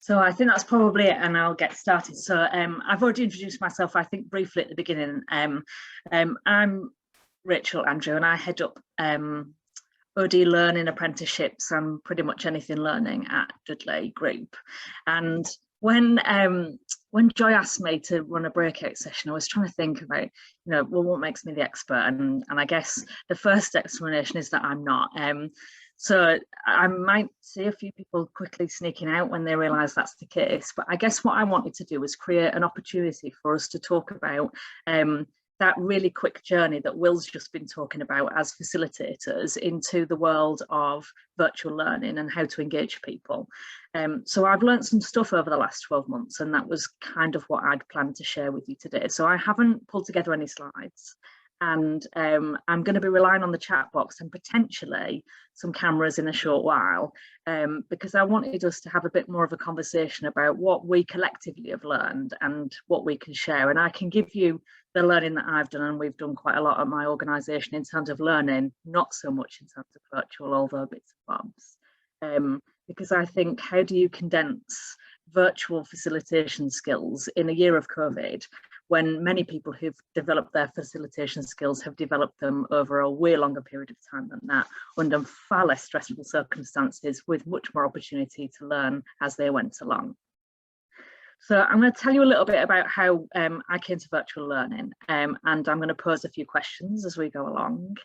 So I think that's probably it, and I'll get started. So I've already introduced myself, I think, briefly at the beginning. I'm Rachel Andrew, and I head up OD Learning Apprenticeships and pretty much anything learning at Dudley Group. And when Joy asked me to run a breakout session, I was trying to think about, well, what makes me the expert? And I guess the first explanation is that I'm not. So I might see a few people quickly sneaking out when they realise that's the case. But I guess what I wanted to do was create an opportunity for us to talk about that really quick journey that Will's just been talking about as facilitators into the world of virtual learning and how to engage people. So I've learned some stuff over the last 12 months, and that was kind of what I'd planned to share with you today. So I haven't pulled together any slides. And I'm going to be relying on the chat box and potentially some cameras in a short while, because I wanted us to have a bit more of a conversation about what we collectively have learned and what we can share. And I can give you the learning that I've done, and we've done quite a lot at my organisation in terms of learning, not so much in terms of virtual, although bits and bobs. Because I think, how do you condense virtual facilitation skills in a year of COVID, when many people who've developed their facilitation skills have developed them over a way longer period of time than that, under far less stressful circumstances, with much more opportunity to learn as they went along. So I'm going to tell you a little bit about how I came to virtual learning, and I'm going to pose a few questions as we go along.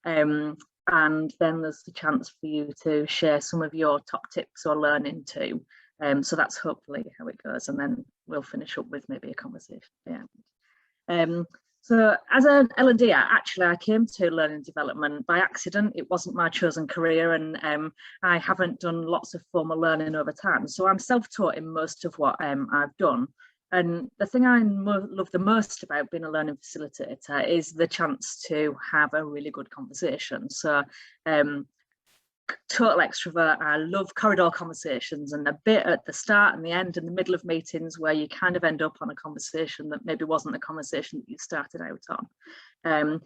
And then there's the chance for you to share some of your top tips or learning too. So that's hopefully how it goes, and then we'll finish up with maybe a conversation at the end. So as an L&D, actually I came to learning and development by accident. It wasn't my chosen career, and I haven't done lots of formal learning over time. So I'm self-taught in most of what I've done. And the thing I love the most about being a learning facilitator is the chance to have a really good conversation. So total extrovert, I love corridor conversations, and a bit at the start and the end and the middle of meetings where you kind of end up on a conversation that maybe wasn't the conversation that you started out on.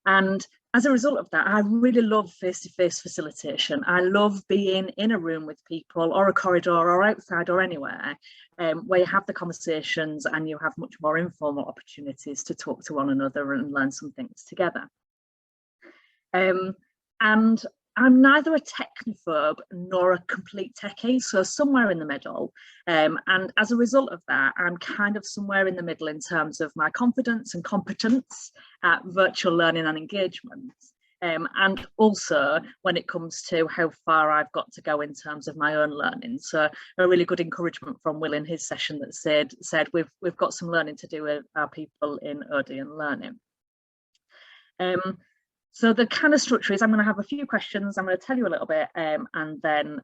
And as a result of that, I really love face-to-face facilitation. I love being in a room with people, or a corridor, or outside, or anywhere, where you have the conversations and you have much more informal opportunities to talk to one another and learn some things together. And I'm neither a technophobe nor a complete techie, so somewhere in the middle. And as a result of that, I'm kind of somewhere in the middle in terms of my confidence and competence at virtual learning and engagement. And also when it comes to how far I've got to go in terms of my own learning. So a really good encouragement from Will in his session that said we've got some learning to do with our people in OD and learning. So the kind of structure is, I'm going to have a few questions, I'm going to tell you a little bit, and then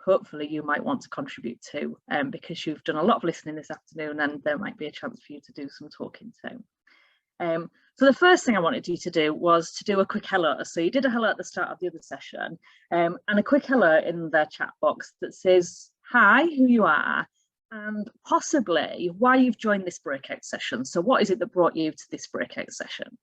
hopefully you might want to contribute too, because you've done a lot of listening this afternoon, and there might be a chance for you to do some talking too. So the first thing I wanted you to do was to do a quick hello. So you did a hello at the start of the other session, and a quick hello in the chat box that says, hi, who you are, and possibly why you've joined this breakout session. So what is it that brought you to this breakout session?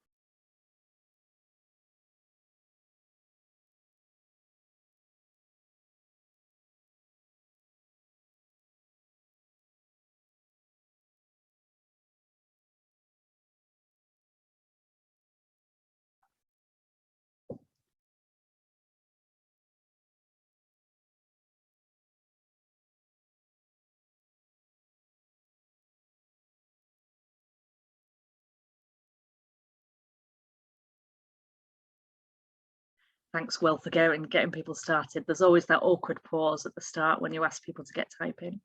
Thanks, Will, for getting people started. There's always that awkward pause at the start when you ask people to get typing.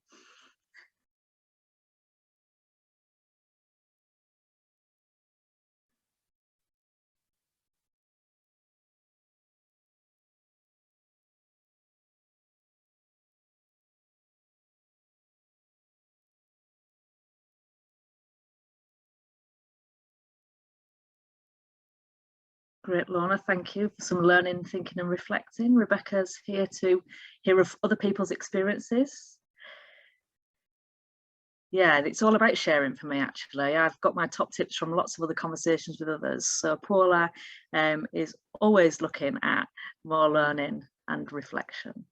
Great, Lorna, thank you for some learning, thinking and reflecting. Rebecca's here to hear of other people's experiences. Yeah, it's all about sharing for me, actually. I've got my top tips from lots of other conversations with others. So Paula is always looking at more learning and reflection.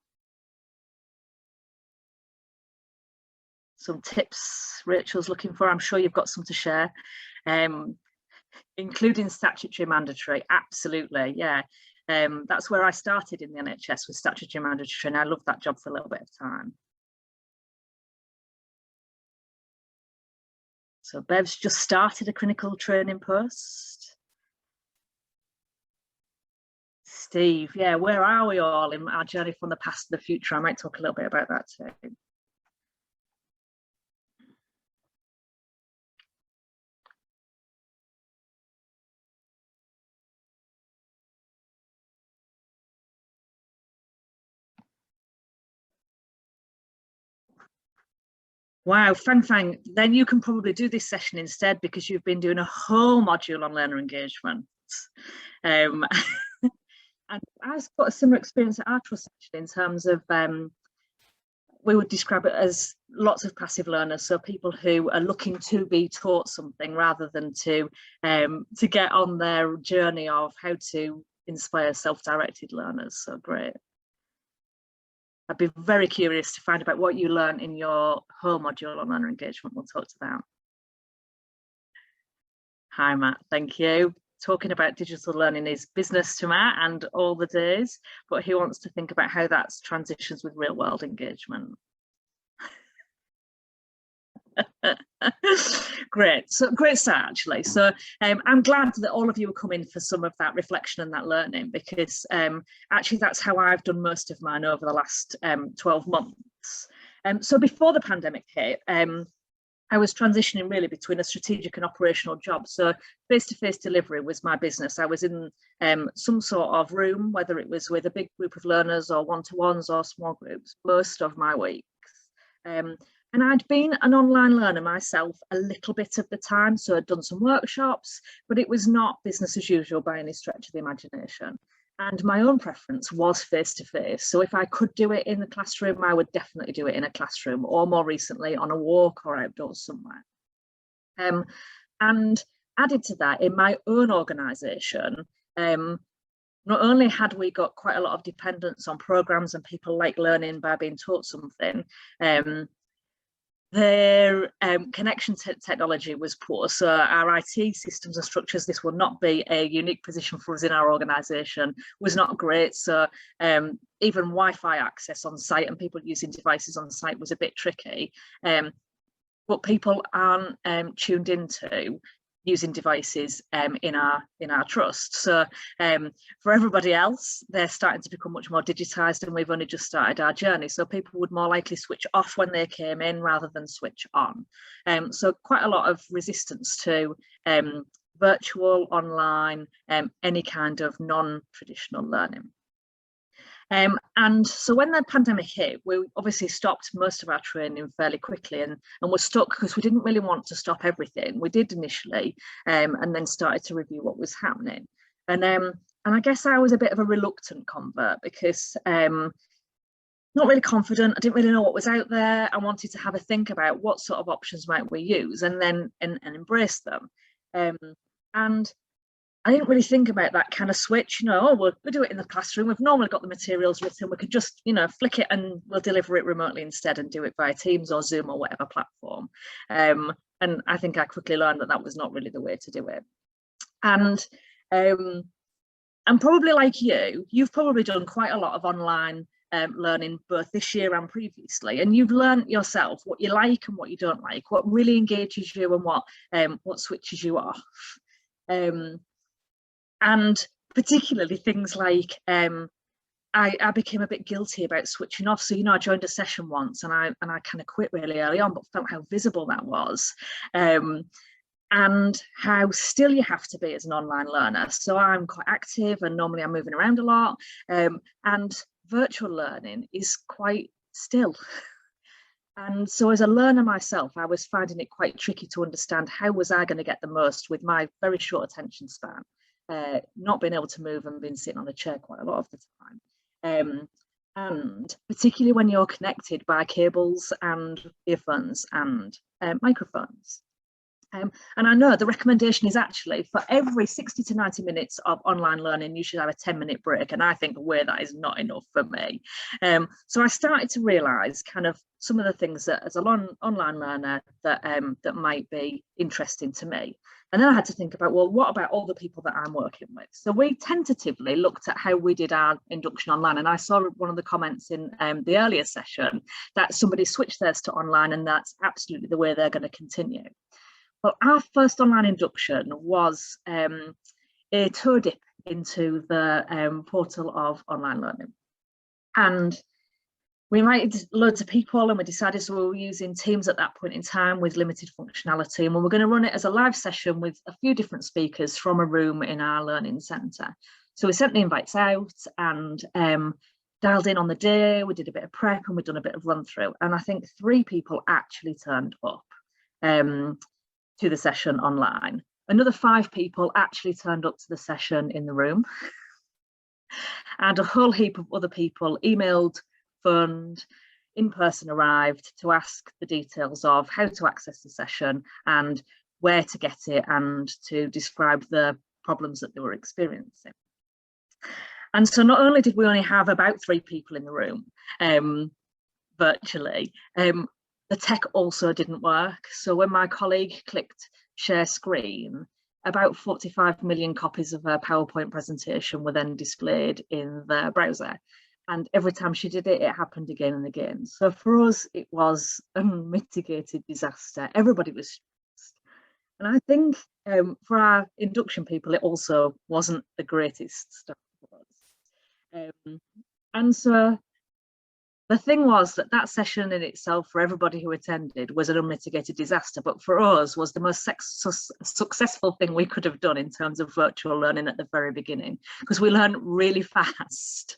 some tips Rachel's looking for. I'm sure you've got some to share, including statutory mandatory. Absolutely, yeah. That's where I started in the NHS, with statutory mandatory, and I loved that job for a little bit of time. So Bev's just started a clinical training post. Steve, yeah, where are we all in our journey from the past to the future? I might talk a little bit about that too. Wow, Fang, then you can probably do this session instead, because you've been doing a whole module on learner engagement. And I've got a similar experience at our trust actually, in terms of we would describe it as lots of passive learners, so people who are looking to be taught something rather than to get on their journey of how to inspire self-directed learners. So great. I'd be very curious to find out what you learned in your whole module on learner engagement. We'll talk to that. Hi, Matt. Thank you. Talking about digital learning is business to Matt and all the days, but he wants to think about how that transitions with real world engagement. Great, so great start actually. So I'm glad that all of you are coming for some of that reflection and that learning, because actually that's how I've done most of mine over the last 12 months. So before the pandemic hit, I was transitioning really between a strategic and operational job. So face-to-face delivery was my business. I was in some sort of room, whether it was with a big group of learners or one-to-ones or small groups, most of my weeks. And I'd been an online learner myself a little bit of the time, so I'd done some workshops, but it was not business as usual by any stretch of the imagination. And my own preference was face-to-face. So if I could do it in the classroom, I would definitely do it in a classroom, or more recently on a walk or outdoors somewhere. And added to that, in my own organisation, not only had we got quite a lot of dependence on programmes and people like learning by being taught something, their connection to technology was poor. So our IT systems and structures, this will not be a unique position for us in our organisation, was not great. So even Wi-Fi access on site and people using devices on site was a bit tricky. But people aren't tuned into using devices in our trust. So for everybody else, they're starting to become much more digitized, and we've only just started our journey. So people would more likely switch off when they came in rather than switch on. So quite a lot of resistance to virtual, online, any kind of non-traditional learning. And so when the pandemic hit, we obviously stopped most of our training fairly quickly, and were stuck because we didn't really want to stop everything. We did initially, and then started to review what was happening. And I guess I was a bit of a reluctant convert, because not really confident. I didn't really know what was out there. I wanted to have a think about what sort of options might we use, and then embrace them. And I didn't really think about that kind of switch, we'll do it in the classroom. We've normally got the materials written. We could just, flick it and we'll deliver it remotely instead and do it via Teams or Zoom or whatever platform. And I think I quickly learned that was not really the way to do it. And probably like you've probably done quite a lot of online learning both this year and previously, and you've learned yourself what you like and what you don't like, what really engages you and what switches you off. And particularly things like I became a bit guilty about switching off. So I joined a session once and I kind of quit really early on, but felt how visible that was, and how still you have to be as an online learner. So I'm quite active and normally I'm moving around a lot, and virtual learning is quite still. And so as a learner myself, I was finding it quite tricky to understand how was I going to get the most with my very short attention span. Not being able to move and being sitting on a chair quite a lot of the time, and particularly when you're connected by cables and earphones and microphones. And I know the recommendation is actually for every 60 to 90 minutes of online learning, you should have a 10-minute break. And I think that is not enough for me. So I started to realise kind of some of the things that as an online learner that might be interesting to me. And then I had to think about, well, what about all the people that I'm working with? So we tentatively looked at how we did our induction online. And I saw one of the comments in the earlier session that somebody switched theirs to online, and that's absolutely the way they're going to continue. Well, our first online induction was a toe dip into the portal of online learning. And we invited loads of people, and we decided, so we were using Teams at that point in time with limited functionality, and we were going to run it as a live session with a few different speakers from a room in our learning centre. So we sent the invites out and dialed in on the day. We did a bit of prep and we'd done a bit of run through, and I think 3 people actually turned up to the session online. Another 5 people actually turned up to the session in the room, and a whole heap of other people emailed, phoned, in person arrived to ask the details of how to access the session and where to get it, and to describe the problems that they were experiencing. And so not only did we only have about 3 people in the room virtually, the tech also didn't work. So when my colleague clicked share screen, about 45 million copies of her PowerPoint presentation were then displayed in the browser. And every time she did it, it happened again and again. So for us, it was a mitigated disaster. Everybody was stressed. And I think for our induction people, it also wasn't the greatest start for us. And so the thing was that session in itself for everybody who attended was an unmitigated disaster, but for us was the most successful thing we could have done in terms of virtual learning at the very beginning, because we learned really fast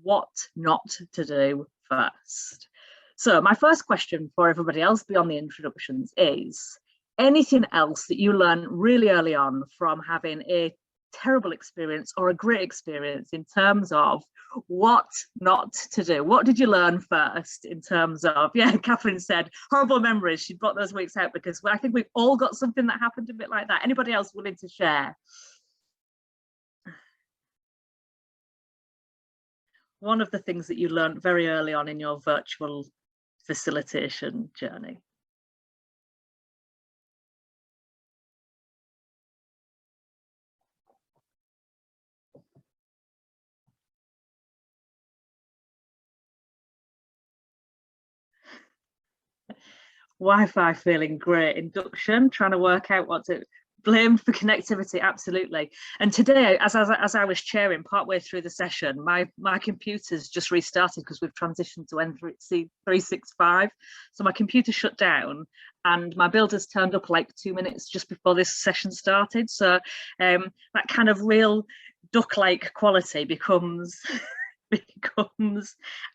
what not to do first. So my first question for everybody else beyond the introductions is, anything else that you learn really early on from having a terrible experience or a great experience in terms of what not to do? What did you learn first in terms of, yeah, Catherine said horrible memories. She brought those weeks out because I think we've all got something that happened a bit like that. Anybody else willing to share? One of the things that you learned very early on in your virtual facilitation journey. Wi-Fi feeling great, induction, trying to work out what to blame for connectivity, absolutely. And today, as I was chairing partway through the session, my computer's just restarted because we've transitioned to N365. So my computer shut down and my builders turned up like 2 minutes just before this session started. So that kind of real duck-like quality becomes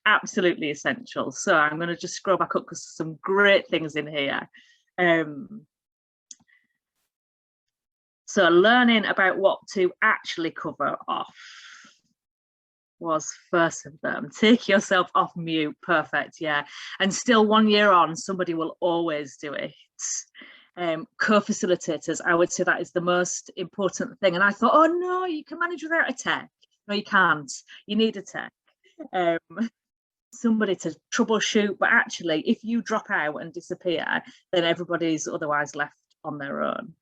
absolutely essential. So I'm going to just scroll back up because there's some great things in here. So learning about what to actually cover off was first of them. Take yourself off mute. Perfect. Yeah. And still 1 year on, somebody will always do it. Co-facilitators, I would say that is the most important thing. And I thought, oh no, you can manage without a tech. No, you can't. You need a tech. Somebody to troubleshoot, but actually, if you drop out and disappear, then everybody's otherwise left on their own.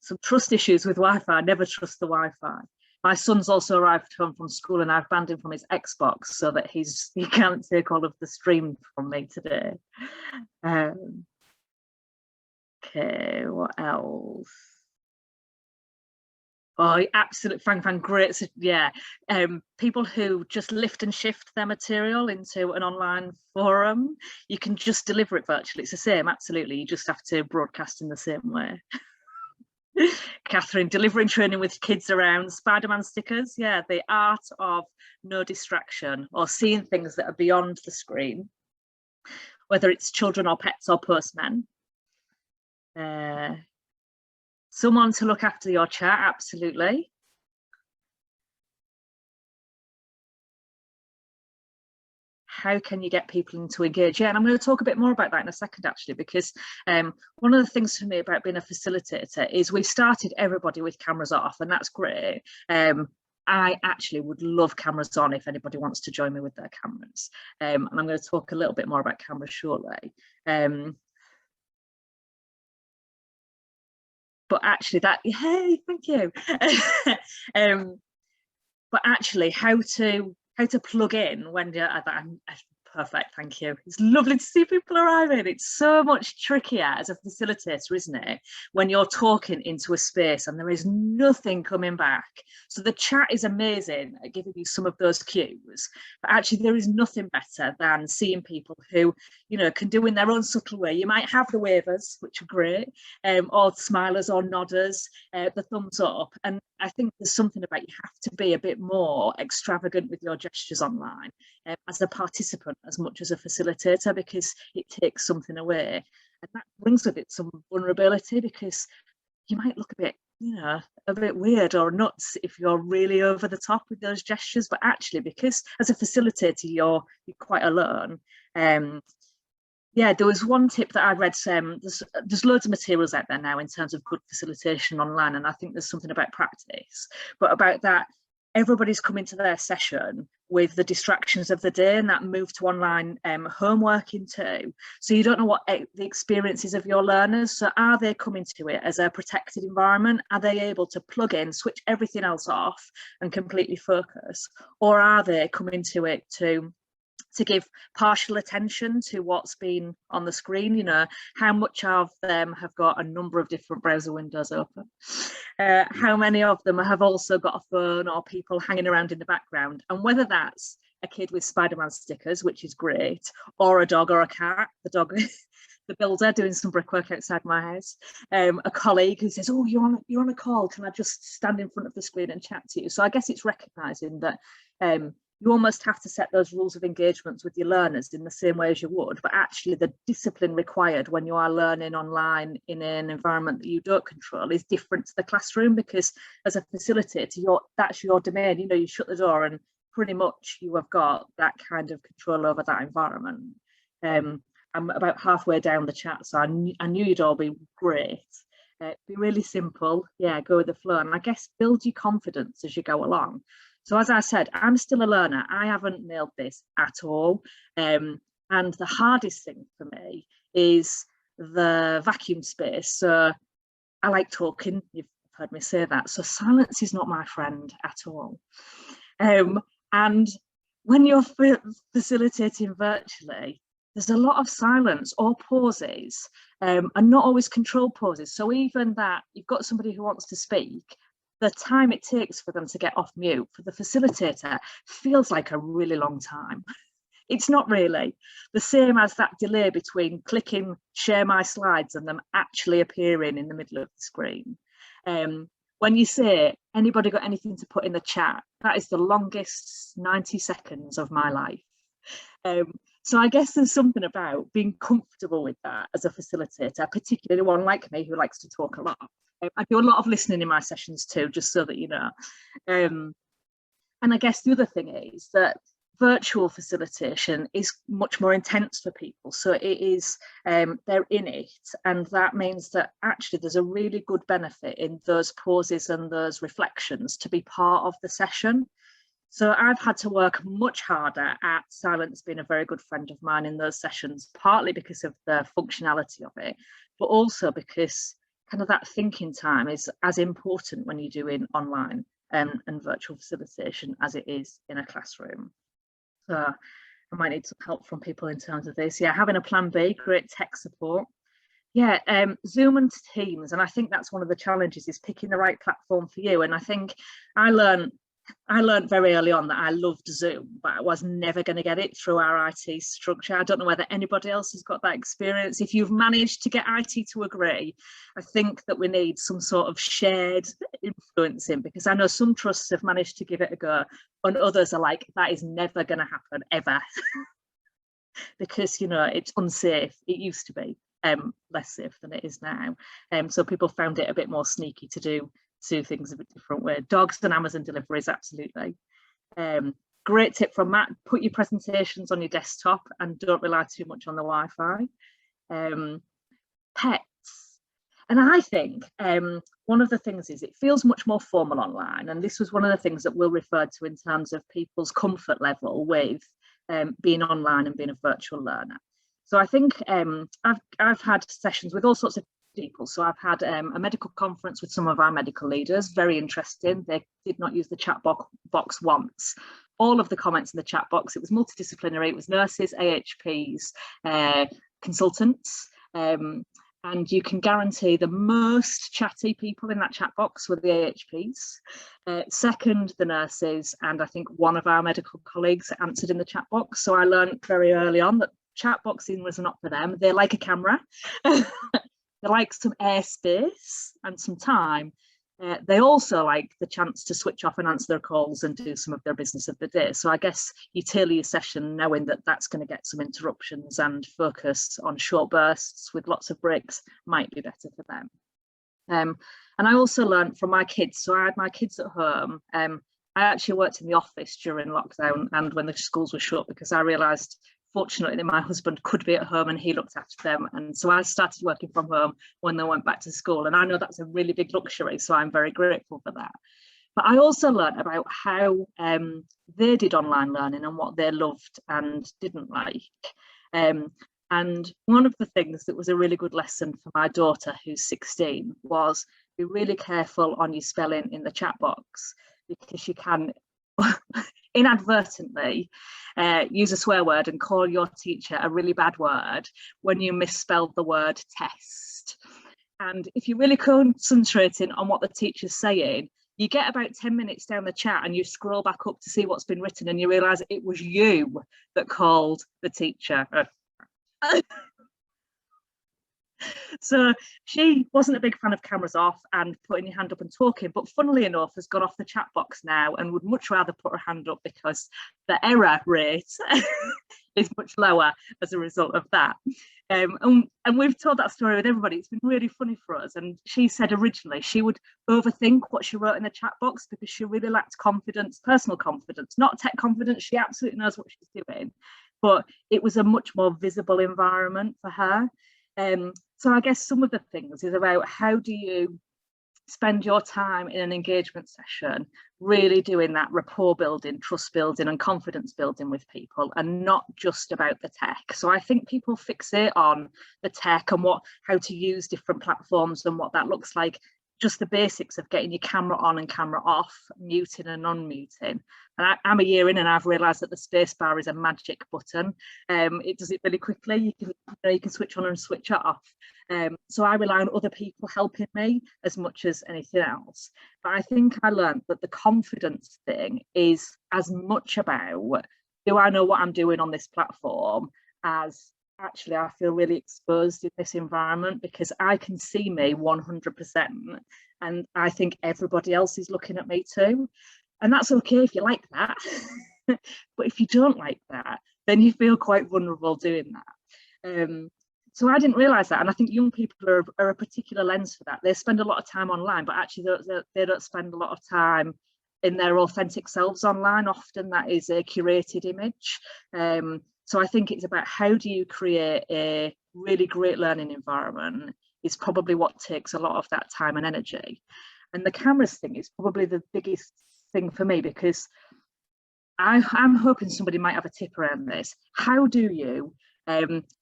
Some trust issues with Wi-Fi. Never trust the Wi-Fi. My son's also arrived home from school, and I've banned him from his Xbox so that he can't take all of the stream from me today. Okay, what else? Oh, absolutely, Frank, great. Yeah, people who just lift and shift their material into an online forum, you can just deliver it virtually. It's the same, absolutely. You just have to broadcast in the same way. Catherine, delivering training with kids around, Spider-Man stickers. Yeah, the art of no distraction, or seeing things that are beyond the screen, whether it's children or pets or postmen. Someone to look after your chat, absolutely. how can you get people to engage? Yeah, and I'm going to talk a bit more about that in a second, actually, because one of the things for me about being a facilitator is we've started everybody with cameras off, and that's great. I actually would love cameras on if anybody wants to join me with their cameras. And I'm going to talk a little bit more about cameras shortly. But actually hey, thank you. But actually how to plug in when you're perfect, thank you. It's lovely to see people arriving. It's so much trickier as a facilitator, isn't it, when you're talking into a space and there is nothing coming back. So the chat is amazing at giving you some of those cues, but actually there is nothing better than seeing people who, you know, can do in their own subtle way. You might have the wavers, which are great, or smilers or nodders, the thumbs up. And I think there's something about you have to be a bit more extravagant with your gestures online as a participant as much as a facilitator, because it takes something away. And that brings with it some vulnerability, because you might look a bit, you know, a bit weird or nuts if you're really over the top with those gestures. But actually, because as a facilitator, you're quite alone. Yeah, there was one tip that I read. There's loads of materials out there now in terms of good facilitation online, and I think there's something about practice, but about that, everybody's coming to their session with the distractions of the day, and that move to online homework into. So you don't know what the experiences of your learners. So are they coming to it as a protected environment? Are they able to plug in, switch everything else off and completely focus? Or are they coming to it to give partial attention to what's been on the screen? You know, how much of them have got a number of different browser windows open? How many of them have also got a phone or people hanging around in the background? And whether that's a kid with Spider-Man stickers, which is great, or a dog or a cat, the dog, the builder doing some brickwork outside my house, a colleague who says, oh, you're on a call, can I just stand in front of the screen and chat to you? So I guess it's recognizing that you almost have to set those rules of engagements with your learners in the same way as you would, but actually the discipline required when you are learning online in an environment that you don't control is different to the classroom, because as a facilitator, that's your domain. You know, you shut the door and pretty much you have got that kind of control over that environment. I'm about halfway down the chat, so I knew you'd all be great. Be really simple, yeah, go with the flow, and I guess build your confidence as you go along. So as I said, I'm still a learner. I haven't nailed this at all. And the hardest thing for me is the vacuum space. So I like talking, you've heard me say that. So silence is not my friend at all. And when you're facilitating virtually, there's a lot of silence or pauses, and not always controlled pauses. So even that you've got somebody who wants to speak, the time it takes for them to get off mute for the facilitator feels like a really long time. It's not really. The same as that delay between clicking share my slides and them actually appearing in the middle of the screen. When you say, anybody got anything to put in the chat, that is the longest 90 seconds of my life. So I guess there's something about being comfortable with that as a facilitator, particularly one like me who likes to talk a lot. I do a lot of listening in my sessions too, just so that you know. And I guess the other thing is that virtual facilitation is much more intense for people. So it is, they're in it. And that means that actually there's a really good benefit in those pauses and those reflections to be part of the session. So I've had to work much harder at silence being a very good friend of mine in those sessions, partly because of the functionality of it, but also because kind of that thinking time is as important when you're doing online and virtual facilitation as it is in a classroom. So I might need some help from people in terms of this. Yeah, having a plan B, great tech support. Yeah, Zoom and Teams, and I think that's one of the challenges is picking the right platform for you. And I think I learned very early on that I loved Zoom, but I was never going to get it through our IT structure. I don't know whether anybody else has got that experience. If you've managed to get IT to agree, I think that we need some sort of shared influencing, because I know some trusts have managed to give it a go and others are like, that is never going to happen ever. Because, you know, it's unsafe. It used to be less safe than it is now. So people found it a bit more sneaky to do things a bit different way. Dogs and Amazon deliveries, absolutely. great tip from Matt, put your presentations on your desktop and don't rely too much on the Wi-Fi. Pets. And I think one of the things is it feels much more formal online. And this was one of the things that Will referred to in terms of people's comfort level with being online and being a virtual learner. So I think I've had sessions with all sorts of people. So I've had a medical conference with some of our medical leaders, very interesting. They did not use the chat box once. All of the comments in the chat box, it was multidisciplinary, it was nurses, AHPs, consultants, and you can guarantee the most chatty people in that chat box were the AHPs. Second, the nurses, and I think one of our medical colleagues answered in the chat box. So I learned very early on that chat boxing was not for them. They like a camera. They like some airspace and some time. They also like the chance to switch off and answer their calls and do some of their business of the day. So I guess you tailor your session knowing that that's going to get some interruptions, and focus on short bursts with lots of breaks might be better for them. And I also learned from my kids. So I had my kids at home. I actually worked in the office during lockdown and when the schools were shut, because I realised, fortunately, that my husband could be at home and he looked after them. And so I started working from home when they went back to school. And I know that's a really big luxury, so I'm very grateful for that. But I also learned about how they did online learning and what they loved and didn't like. And one of the things that was a really good lesson for my daughter, who's 16, was be really careful on your spelling in the chat box, because you can inadvertently use a swear word and call your teacher a really bad word when you misspelled the word test. And if you're really concentrating on what the teacher's saying, you get about 10 minutes down the chat and you scroll back up to see what's been written and you realise it was you that called the teacher. So she wasn't a big fan of cameras off and putting your hand up and talking, but funnily enough has gone off the chat box now and would much rather put her hand up because the error rate is much lower as a result of that. And we've told that story with everybody. It's been really funny for us. And she said originally she would overthink what she wrote in the chat box because she really lacked confidence, personal confidence, not tech confidence. She absolutely knows what she's doing, but it was a much more visible environment for her. So I guess some of the things is about how do you spend your time in an engagement session really doing that rapport building, trust building and confidence building with people, and not just about the tech. So I think people fixate on the tech and how to use different platforms and what that looks like, just the basics of getting your camera on and camera off, muting and unmuting. And I'm a year in and I've realised that the space bar is a magic button. It does it really quickly. You can switch on and switch off. So I rely on other people helping me as much as anything else. But I think I learned that the confidence thing is as much about, do I know what I'm doing on this platform, as actually I feel really exposed in this environment because I can see me 100% and I think everybody else is looking at me too. And that's okay if you like that. But if you don't like that, then you feel quite vulnerable doing that. So I didn't realise that. And I think young people are a particular lens for that. They spend a lot of time online, but actually they don't spend a lot of time in their authentic selves online. Often that is a curated image. So I think it's about how do you create a really great learning environment is probably what takes a lot of that time and energy. And the cameras thing is probably the biggest thing for me, because I'm hoping somebody might have a tip around this. How do you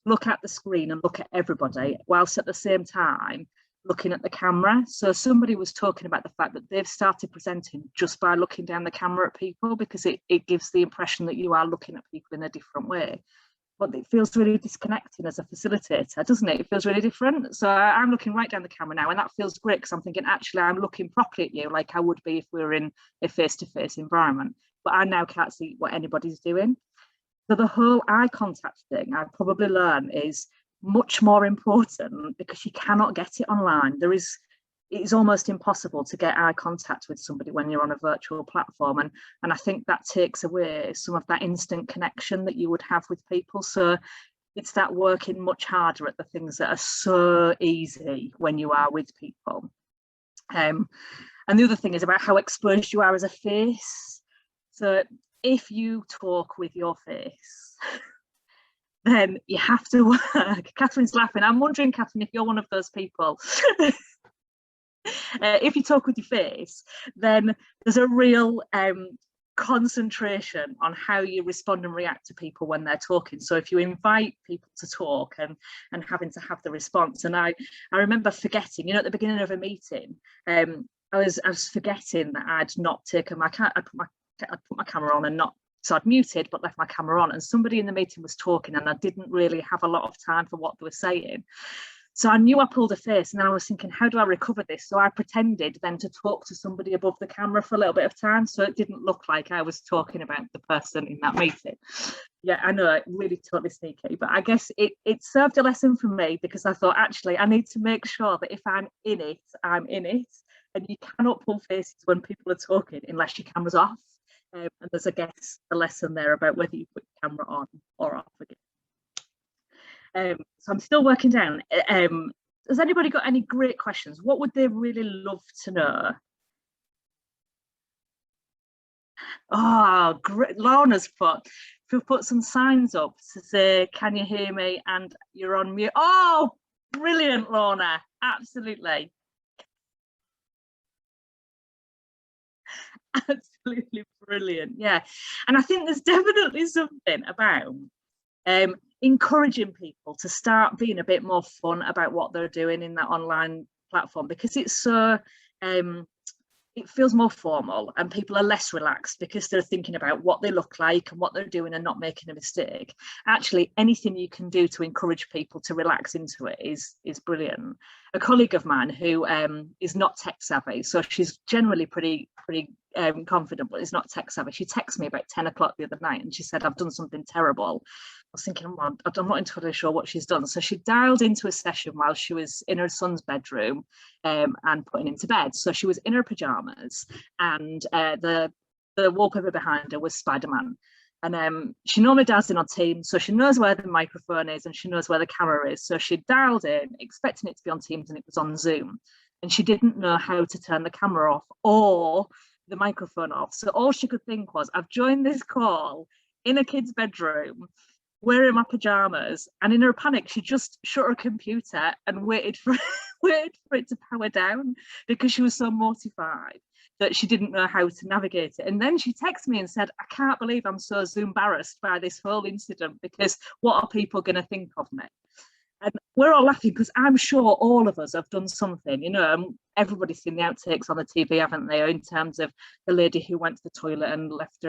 look at the screen and look at everybody whilst at the same time looking at the camera? So somebody was talking about the fact that they've started presenting just by looking down the camera at people, because it gives the impression that you are looking at people in a different way. But it feels really disconnecting as a facilitator, doesn't it? It feels really different. So I'm looking right down the camera now, and that feels great because I'm thinking, actually, I'm looking properly at you like I would be if we were in a face-to-face environment. But I now can't see what anybody's doing. So the whole eye contact thing, I probably learn, is much more important because you cannot get it online. It's almost impossible to get eye contact with somebody when you're on a virtual platform, and I think that takes away some of that instant connection that you would have with people. So it's that working much harder at the things that are so easy when you are with people. And the other thing is about how exposed you are as a face. So if you talk with your face, then you have to work. Catherine's laughing. I'm wondering, Catherine, if you're one of those people. If you talk with your face, then there's a real concentration on how you respond and react to people when they're talking. So if you invite people to talk and having to have the response, and I remember forgetting, at the beginning of a meeting, I was forgetting that I'd not taken I'd put my camera on and not, so I'd muted but left my camera on, and somebody in the meeting was talking and I didn't really have a lot of time for what they were saying. So I knew I pulled a face, and then I was thinking, how do I recover this? So I pretended then to talk to somebody above the camera for a little bit of time, so it didn't look like I was talking about the person in that meeting. Yeah, I know, really totally sneaky, but I guess it served a lesson for me, because I thought, actually, I need to make sure that if I'm in it, I'm in it. And you cannot pull faces when people are talking unless your camera's off. And there's, I guess, a lesson there about whether you put your camera on or off again. So I'm still working down. Has anybody got any great questions? What would they really love to know? Oh, great. Lorna's put some signs up to say, can you hear me? And you're on mute. Oh, brilliant, Lorna. Absolutely. Absolutely brilliant. Yeah. And I think there's definitely something about encouraging people to start being a bit more fun about what they're doing in that online platform, because it's so it feels more formal and people are less relaxed because they're thinking about what they look like and what they're doing and not making a mistake. Actually, anything you can do to encourage people to relax into it is brilliant. A colleague of mine who is not tech savvy, so she's generally pretty confident, but is not tech savvy. She texted me about 10 o'clock the other night and she said, I've done something terrible. I was thinking, well, I'm not entirely sure what she's done. So she dialed into a session while she was in her son's bedroom and putting him to bed. So she was in her pajamas, and the wallpaper behind her was Spider-Man. And she normally dials in on Teams, so she knows where the microphone is and she knows where the camera is. So she dialed in, expecting it to be on Teams, and it was on Zoom. And she didn't know how to turn the camera off or the microphone off. So all she could think was, I've joined this call in a kid's bedroom, wearing my pajamas, and in her panic she just shut her computer and waited for it to power down, because she was so mortified that she didn't know how to navigate it. And then she texted me and said, I can't believe I'm so embarrassed by this whole incident, because what are people going to think of me? And we're all laughing because I'm sure all of us have done something, everybody's seen the outtakes on the TV, haven't they, in terms of the lady who went to the toilet and left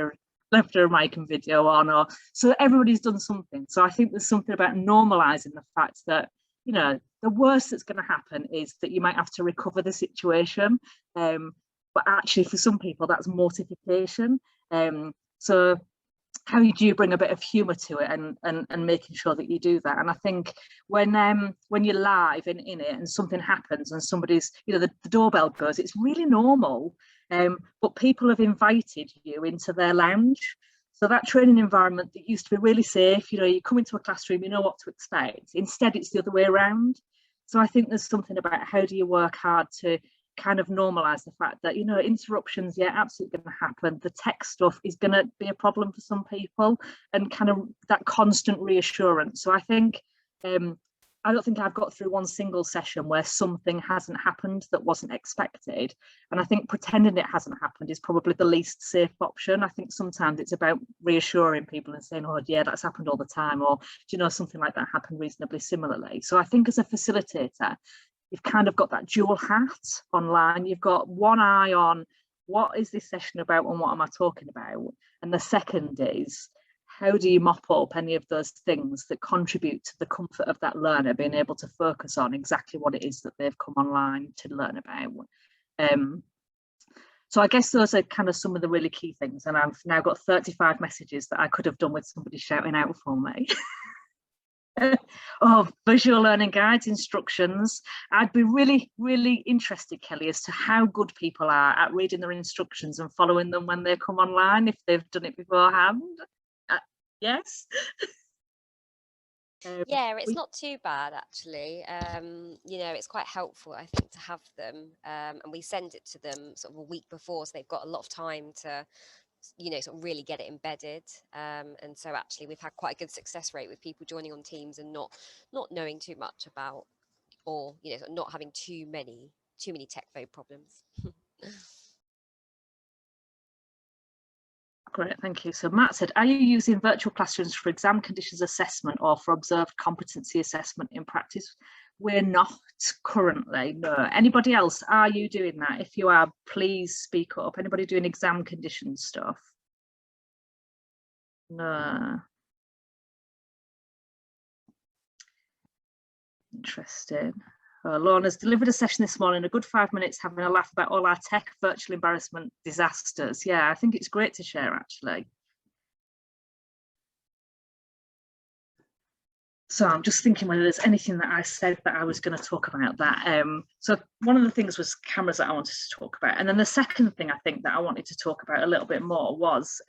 her mic and video on, or so everybody's done something. So I think there's something about normalizing the fact that, the worst that's going to happen is that you might have to recover the situation. But actually for some people that's mortification. So how do you bring a bit of humor to it and making sure that you do that? And I think when you're live and in it and something happens and somebody's, the doorbell goes, it's really normal. But people have invited you into their lounge. So that training environment that used to be really safe, you come into a classroom, you know what to expect. Instead, it's the other way around. So I think there's something about how do you work hard to kind of normalize the fact that, interruptions, yeah, absolutely going to happen. The tech stuff is going to be a problem for some people, and kind of that constant reassurance. So I think, I don't think I've got through one single session where something hasn't happened that wasn't expected. And I think pretending it hasn't happened is probably the least safe option. I think sometimes it's about reassuring people and saying, oh yeah, that's happened all the time, or something like that happened reasonably similarly. So I think as a facilitator, you've kind of got that dual hat online. You've got one eye on what is this session about and what am I talking about? And the second is, how do you mop up any of those things that contribute to the comfort of that learner being able to focus on exactly what it is that they've come online to learn about? So I guess those are kind of some of the really key things. And I've now got 35 messages that I could have done with somebody shouting out for me. Oh, visual learning guides, instructions. I'd be really, really interested, Kelly, as to how good people are at reading their instructions and following them when they come online, if they've done it beforehand. Yes. Yeah, it's not too bad actually. It's quite helpful, I think, to have them, and we send it to them sort of a week before, so they've got a lot of time to you know, sort of really get it embedded. And so actually we've had quite a good success rate with people joining on teams and not knowing too much about, or, you know, not having too many tech phone problems. Great, thank you. So Matt said, are you using virtual classrooms for exam conditions assessment or for observed competency assessment in practice? We're not currently, no. Anybody else, are you doing that? If you are, please speak up. Anybody doing exam condition stuff? No. Interesting. Lorna's delivered a session this morning, a good 5 minutes, having a laugh about all our tech virtual embarrassment disasters. Yeah, I think it's great to share, actually. So I'm just thinking whether there's anything that I said that I was going to talk about that. So one of the things was cameras that I wanted to talk about. And then the second thing I think that I wanted to talk about a little bit more was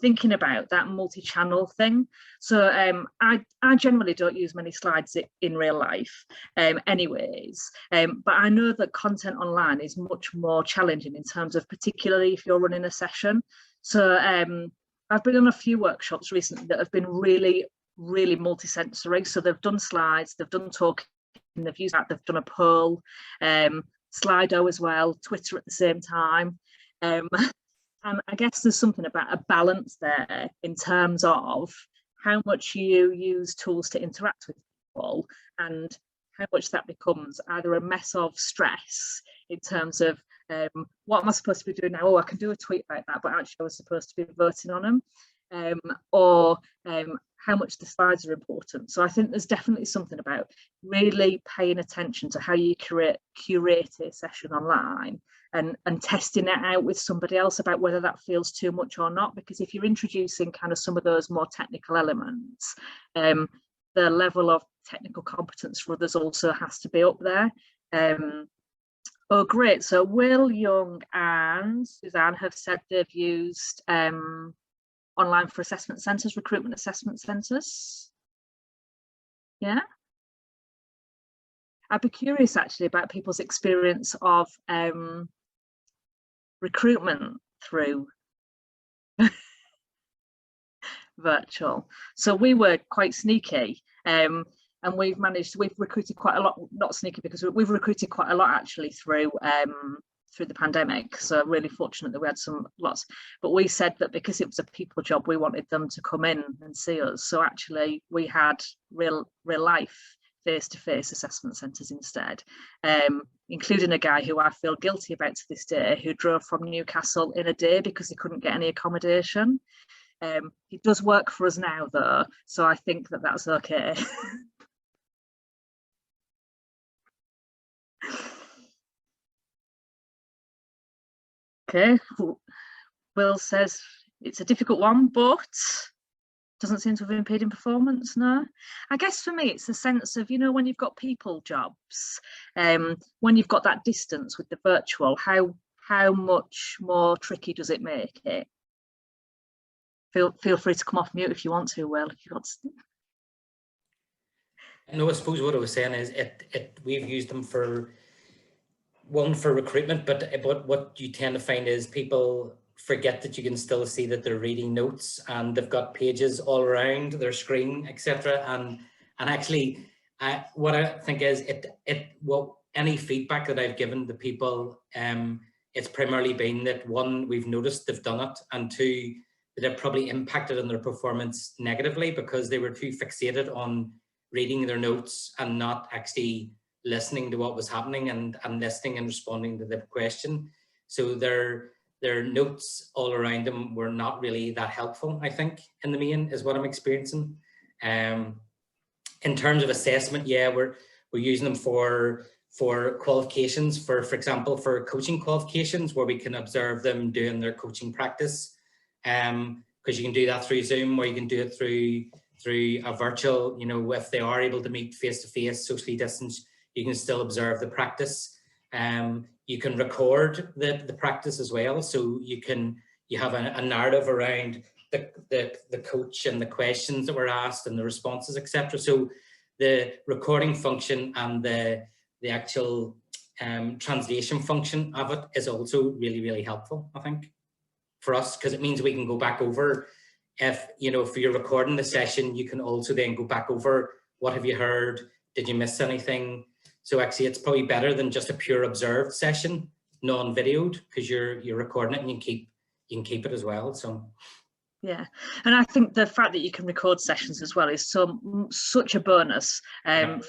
thinking about that multi-channel thing. So I generally don't use many slides in real life anyways, but I know that content online is much more challenging in terms of, particularly if you're running a session. So I've been on a few workshops recently that have been really multi-sensory. So they've done slides, they've done talking, they've used that, they've done a poll, Slido as well, Twitter at the same time. And I guess there's something about a balance there in terms of how much you use tools to interact with people and how much that becomes either a mess of stress in terms of what am I supposed to be doing now? Oh, I can do a tweet like that, but actually I was supposed to be voting on them. Or how much the slides are important. So I think there's definitely something about really paying attention to how you curate a session online and testing it out with somebody else about whether that feels too much or not. Because if you're introducing kind of some of those more technical elements, the level of technical competence for others also has to be up there. Oh, great. So Will, Young and Suzanne have said they've used online for assessment centres, recruitment assessment centres. Yeah. I'd be curious actually about people's experience of recruitment through virtual. So we were quite sneaky and we've recruited quite a lot, not sneaky because we've recruited quite a lot actually through the pandemic, so really fortunate that we had lots, but we said that because it was a people job we wanted them to come in and see us, so actually we had real life face-to-face assessment centres instead, including a guy who I feel guilty about to this day, who drove from Newcastle in a day because he couldn't get any accommodation. He does work for us now though, so I think that that's okay. Okay, Will says it's a difficult one, but doesn't seem to have impeded performance, no. I guess for me, it's a sense of, you know, when you've got people jobs, when you've got that distance with the virtual, how much more tricky does it make it? Feel free to come off mute if you want to, Will, if you want to. No, I suppose what I was saying is we've used them for recruitment, but what you tend to find is people forget that you can still see that they're reading notes and they've got pages all around their screen, etc. And actually, what I think is any feedback that I've given to people, it's primarily been that one, we've noticed they've done it, and two, that it probably impacted on their performance negatively because they were too fixated on reading their notes and not actually listening to what was happening and listening and responding to the question. So their notes all around them were not really that helpful, I think, in the main, is what I'm experiencing. In terms of assessment, yeah, we're using them for qualifications, for example, for coaching qualifications, where we can observe them doing their coaching practice. Because you can do that through Zoom, or you can do it through a virtual, you know, if they are able to meet face-to-face, socially distanced, you can still observe the practice. You can record the practice as well, so you have a narrative around the coach and the questions that were asked and the responses, etc. So the recording function and the actual translation function of it is also really helpful, I think. for us, because it means we can go back over. If, you know, if you're recording the session, you can also then go back over, what have you heard? Did you miss anything? So actually it's probably better than just a pure observed session, non-videoed, because you're recording it and you can keep it as well. So yeah, and I think the fact that you can record sessions as well is such a bonus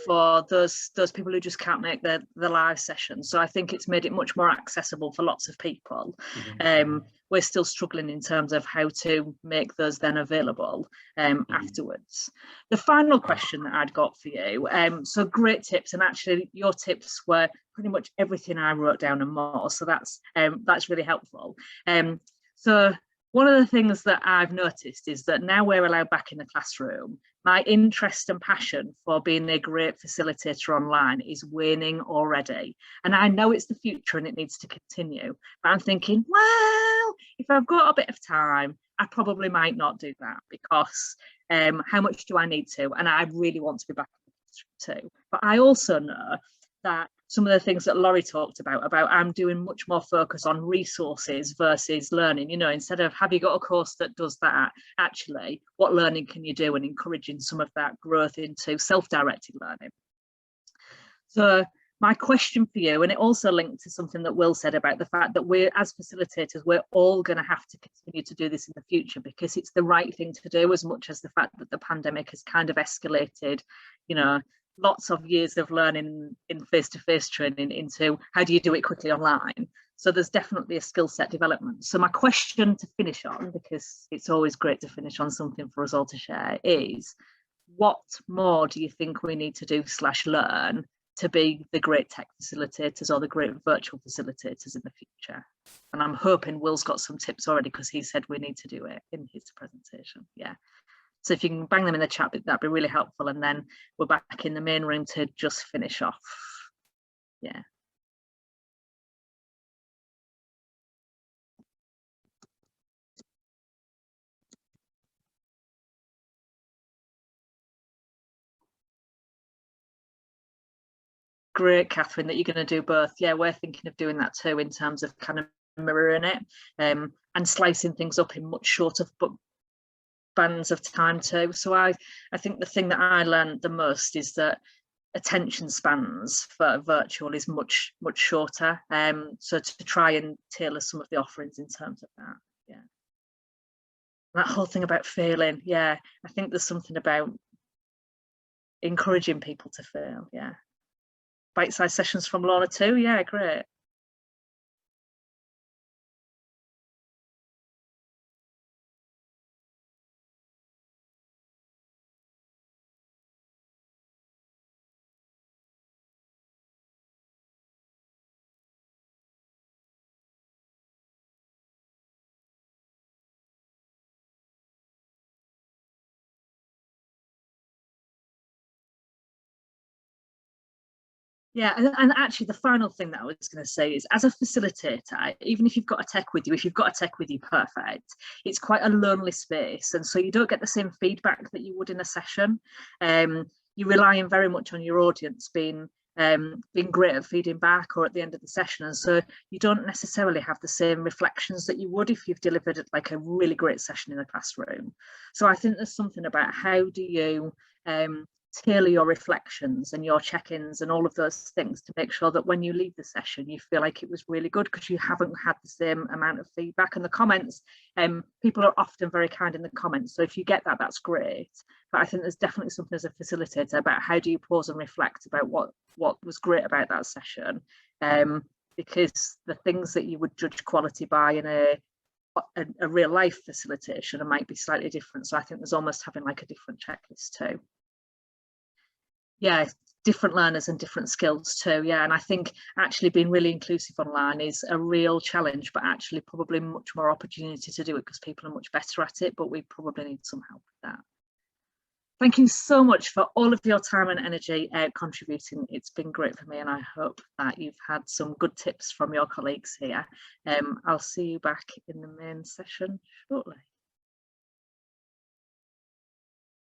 for those people who just can't make the live sessions. So I think it's made it much more accessible for lots of people. We're still struggling in terms of how to make those then available afterwards. The final question that I'd got for you, so great tips, and actually your tips were pretty much everything I wrote down and more, so that's really helpful. So one of the things that I've noticed is that now we're allowed back in the classroom, my interest and passion for being a great facilitator online is waning already. And I know it's the future and it needs to continue, but I'm thinking, well, if I've got a bit of time, I probably might not do that, because how much do I need to? And I really want to be back in the classroom too. But I also know that some of the things that Laurie talked about I'm doing much more focus on resources versus learning. You know, instead of have you got a course that does that, actually what learning can you do, and encouraging some of that growth into self-directed learning. So my question for you, and it also linked to something that Will said about the fact that we're, as facilitators, we're all going to have to continue to do this in the future, because it's the right thing to do, as much as the fact that the pandemic has kind of escalated, you know, lots of years of learning in face-to-face training into how do you do it quickly online. So there's definitely a skill set development. So my question to finish on, because it's always great to finish on something for us all to share, is what more do you think we need to do / learn to be the great tech facilitators or the great virtual facilitators in the future? And I'm hoping Will's got some tips already, because he said we need to do it in his presentation. Yeah. So if you can bang them in the chat, that'd be really helpful. And then we're back in the main room to just finish off. Yeah. Great, Catherine, that you're going to do both. Yeah, we're thinking of doing that too, in terms of kind of mirroring it and slicing things up in much shorter bands of time too. So I think the thing that I learned the most is that attention spans for virtual is much shorter. So to try and tailor some of the offerings in terms of that. Yeah. That whole thing about failing. Yeah, I think there's something about encouraging people to fail. Yeah. Bite-sized sessions from Lorna too. Yeah, great. Yeah, and actually the final thing that I was going to say is, as a facilitator, even if you've got a tech with you, perfect. It's quite a lonely space, and so you don't get the same feedback that you would in a session. You're relying very much on your audience being great at feeding back or at the end of the session, and so you don't necessarily have the same reflections that you would if you've delivered like a really great session in a classroom. So I think there's something about how do you tailor your reflections and your check-ins and all of those things to make sure that when you leave the session you feel like it was really good, because you haven't had the same amount of feedback. And the comments, people are often very kind in the comments, so if you get that, that's great. But I think there's definitely something as a facilitator about how do you pause and reflect about what was great about that session, because the things that you would judge quality by in a real life facilitation might be slightly different. So I think there's almost having like a different checklist too. Yeah, different learners and different skills too. Yeah, and I think actually being really inclusive online is a real challenge, but actually probably much more opportunity to do it because people are much better at it, but we probably need some help with that. Thank you so much for all of your time and energy contributing. It's been great for me, and I hope that you've had some good tips from your colleagues here. I'll see you back in the main session shortly.